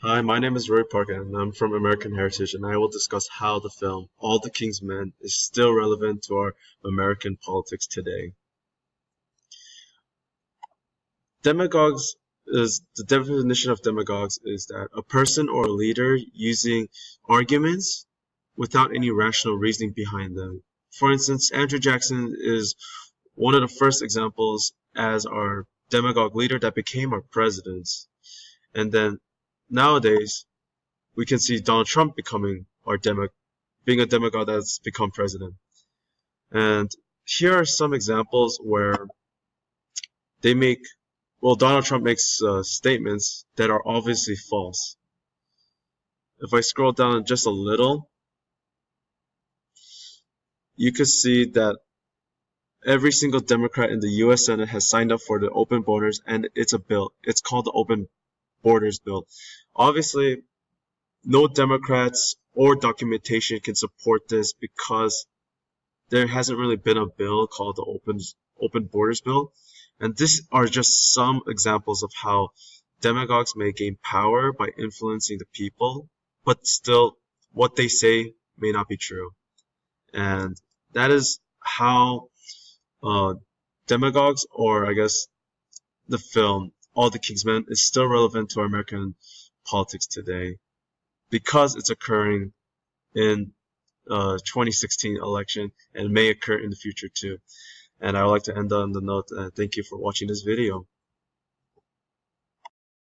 Hi, my name is Roy Parker, and I'm from American Heritage, and I will discuss how the film All the King's Men is still relevant to our American politics today. Demagogues is the definition of demagogues is that a person or a leader using arguments without any rational reasoning behind them. For instance, Andrew Jackson is one of the first examples as our demagogue leader that became our president. And then nowadays, we can see Donald Trump becoming being a demagogue that's become president. And here are some examples where they make, well, Donald Trump makes statements that are obviously false. If I scroll down just a little, you could see that every single Democrat in the U.S. Senate has signed up for the open borders, and it's a bill. It's called the Open Borders Bill. Obviously, no Democrats or documentation can support this because there hasn't really been a bill called the Open Borders Bill. And these are just some examples of how demagogues may gain power by influencing the people, but still what they say may not be true. And that is how uh, demagogues, or I guess the film All the King's Men, is still relevant to our American politics today because it's occurring in 2016 election and may occur in the future too. And I would like to end on the note, thank you for watching this video.